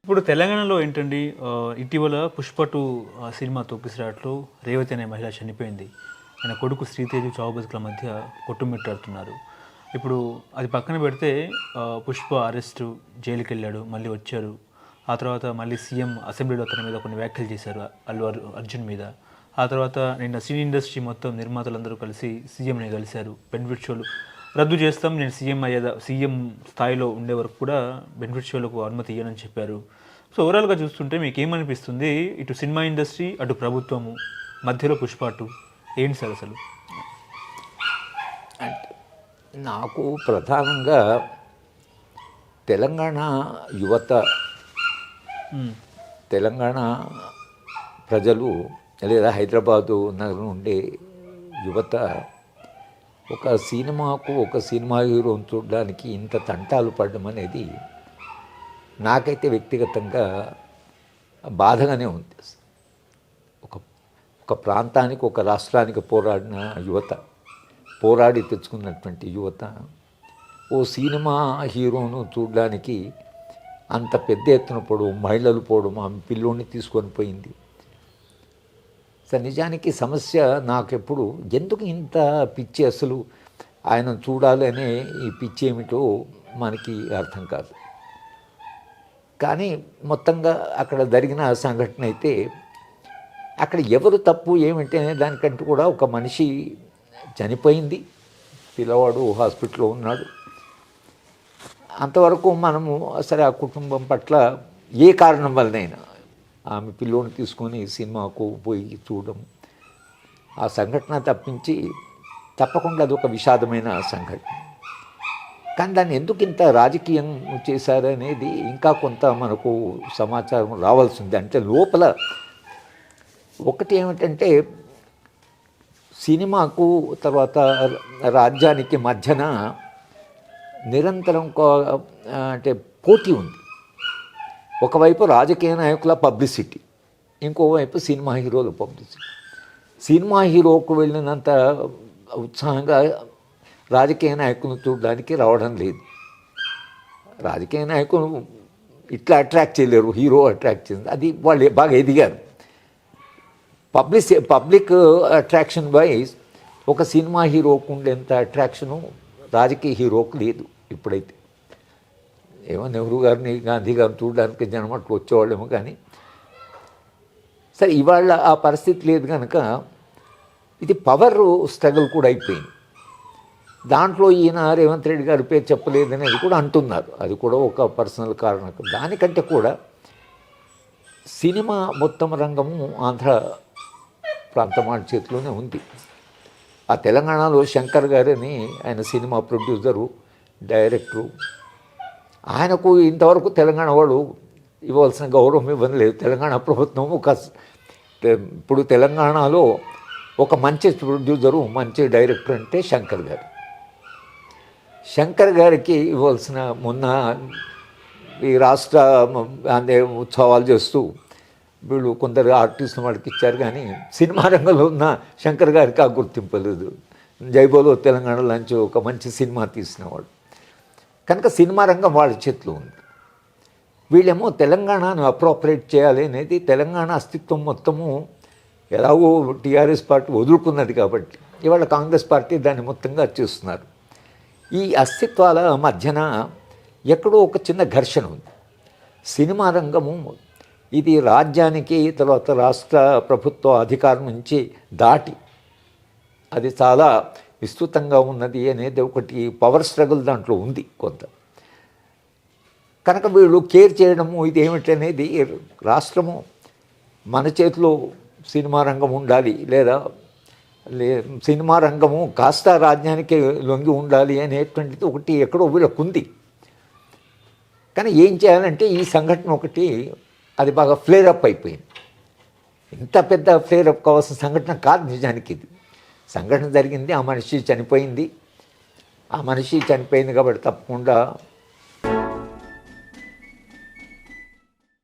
ఇప్పుడు తెలంగాణలో ఏంటండి ఇటీవల 'పుష్ప 2' సినిమా తొక్కిసలాటలో రేవతి అనే మహిళ చనిపోయింది. ఆయన కొడుకు శ్రీతేజు చావు బతుకుల మధ్య కొట్టుమిట్టాడుతున్నారు. ఇప్పుడు అది పక్కన పెడితే 'పుష్ప' అరెస్టు, జైలుకెళ్ళాడు, మళ్ళీ వచ్చారు. ఆ తర్వాత మళ్ళీ సీఎం అసెంబ్లీలో అతని మీద కొన్ని వ్యాఖ్యలు చేశారు అర్జున్ మీద. ఆ తర్వాత నిన్న సినీ ఇండస్ట్రీ మొత్తం నిర్మాతలందరూ కలిసి సీఎంని కలిశారు. బెనిఫిట్ షోలు రద్దు చేస్తాం, నేను సీఎం స్థాయిలో ఉండే వరకు కూడా బెనిఫిట్ షోలకు అనుమతి ఇవ్వనని చెప్పారు. సో ఓవరాల్గా చూస్తుంటే మీకు ఏమనిపిస్తుంది? ఇటు సినిమా ఇండస్ట్రీ, అటు ప్రభుత్వము, మధ్యలో 'పుష్ప 2' ఏంటి సార్ అసలు? అంటే నాకు ప్రధానంగా తెలంగాణ యువత, తెలంగాణ ప్రజలు లేదా హైదరాబాదు నగరం ఉండే యువత ఒక సినిమాకు, ఒక సినిమా హీరోని చూడడానికి ఇంత తంటాలు పడడం అనేది నాకైతే వ్యక్తిగతంగా బాధగానే ఉంది. ఒక ఒక ప్రాంతానికి, ఒక రాష్ట్రానికి పోరాడిన యువత, పోరాడి తెచ్చుకున్నటువంటి యువత ఓ సినిమా హీరోను చూడడానికి అంత పెద్ద ఎత్తున పోవడం, మహిళలు పోవడం, ఆమె పిల్లోని తీసుకొని పోయింది. సో నిజానికి సమస్య నాకెప్పుడు ఎందుకు ఇంత పిచ్చి, అసలు ఆయన చూడాలనే ఈ పిచ్చి ఏమిటో మనకి అర్థం కాదు. కానీ మొత్తంగా అక్కడ జరిగిన సంఘటన అయితే అక్కడ ఎవరు తప్పు ఏమిటి అనే దానికంటే కూడా ఒక మనిషి చనిపోయింది, పిల్లవాడు హాస్పిటల్లో ఉన్నాడు. అంతవరకు మనము సరే ఆ కుటుంబం పట్ల ఏ కారణం వల్లనైనా ఆమె పిల్లోని తీసుకొని సినిమాకు పోయి చూడడం, ఆ సంఘటన తప్పించి తప్పకుండా అది ఒక విషాదమైన సంఘటన. కానీ దాన్ని ఎందుకు ఇంత రాజకీయం చేశారనేది ఇంకా కొంత మనకు సమాచారం రావాల్సింది. అంటే లోపల ఒకటి ఏమిటంటే సినిమాకు తర్వాత రాజ్యానికి మధ్యన నిరంతరం అంటే పోటీ ఉంది. ఒకవైపు రాజకీయ నాయకుల పబ్లిసిటీ, ఇంకోవైపు సినిమా హీరోల పబ్లిసిటీ. సినిమా హీరోకు వెళ్ళినంత ఉత్సాహంగా రాజకీయ నాయకులను చూడడానికి రావడం లేదు. రాజకీయ నాయకులు ఇట్లా అట్రాక్ట్ చేయలేరు, హీరో అట్రాక్ట్ చేసింది. అది వాళ్ళు బాగా ఎదిగారు. పబ్లిక్ అట్రాక్షన్ వైజ్ ఒక సినిమా హీరోకు ఉండేంత అట్రాక్షను రాజకీయ హీరోకు లేదు ఇప్పుడైతే. ఏమో నెహ్రూ గారిని, గాంధీ గారిని చూడడానికి జనం అట్లా వచ్చేవాళ్ళేమో. కానీ సరే ఇవాళ ఆ పరిస్థితి లేదు కనుక ఇది పవర్ స్ట్రగుల్ కూడా అయిపోయింది. దాంట్లో ఈయన రేవంత్ రెడ్డి గారి పేరు చెప్పలేదనేది కూడా అంటున్నారు. అది కూడా ఒక పర్సనల్ కారణం. దానికంటే కూడా సినిమా మొత్తం రంగము ఆంధ్ర ప్రాంతం వాళ్ళ చేతిలోనే ఉంది. ఆ తెలంగాణలో శంకర్ గారని ఆయన సినిమా ప్రొడ్యూసరు, డైరెక్టరు, ఆయనకు ఇంతవరకు తెలంగాణ వాడు ఇవ్వాల్సిన గౌరవం ఇవ్వలేదు. తెలంగాణ ప్రభుత్వం ఇప్పుడు తెలంగాణలో ఒక మంచి ప్రొడ్యూసరు, మంచి డైరెక్టర్ అంటే శంకర్ గారు. శంకర్ గారికి ఇవ్వాల్సిన మొన్న ఈ రాష్ట్ర ఉత్సవాలు చేస్తూ వీళ్ళు కొందరు ఆర్టిస్టులు వాళ్ళకి ఇచ్చారు. కానీ సినిమా రంగంలో ఉన్న శంకర్ గారికి ఆ గుర్తింపు లేదు. జైబోలో తెలంగాణ నుంచి ఒక మంచి సినిమా తీసినవాడు కనుక సినిమా రంగం వాళ్ళ చేతిలో ఉంది. వీళ్ళేమో తెలంగాణను అప్రోప్రియేట్ చేయాలి అనేది, తెలంగాణ అస్తిత్వం మొత్తము ఎలాగో టీఆర్ఎస్ పార్టీ వదులుకున్నది కాబట్టి ఇవాళ కాంగ్రెస్ పార్టీ దాన్ని మొత్తంగా చేస్తున్నారు. ఈ అస్తిత్వాల మధ్యన ఎక్కడో ఒక చిన్న ఘర్షణ ఉంది. సినిమా రంగము ఇది రాజ్యానికి, తర్వాత రాష్ట్ర ప్రభుత్వ అధికారం నుంచి దాటి అది చాలా విస్తృతంగా ఉన్నది అనేది ఒకటి పవర్ స్ట్రగుల్ దాంట్లో ఉంది కొంత. కనుక వీళ్ళు కేర్ చేయడము ఇది ఏమిటనేది, రాష్ట్రము మన చేతిలో సినిమా రంగం ఉండాలి, లేదా సినిమా రంగము కాస్త రాజ్యానికి లొంగి ఉండాలి అనేటువంటిది ఒకటి ఎక్కడో వీళ్ళకు ఉంది. కానీ ఏం చేయాలంటే ఈ సంఘటన ఒకటి అది బాగా ఫ్లేరప్ అయిపోయింది. ఇంత పెద్ద ఫ్లేరప్ కావాల్సిన సంఘటన కాదు నిజానికి. ఇది సంఘటన జరిగింది, ఆ మనిషి చనిపోయింది. ఆ మనిషి చనిపోయింది కాబట్టి తప్పకుండా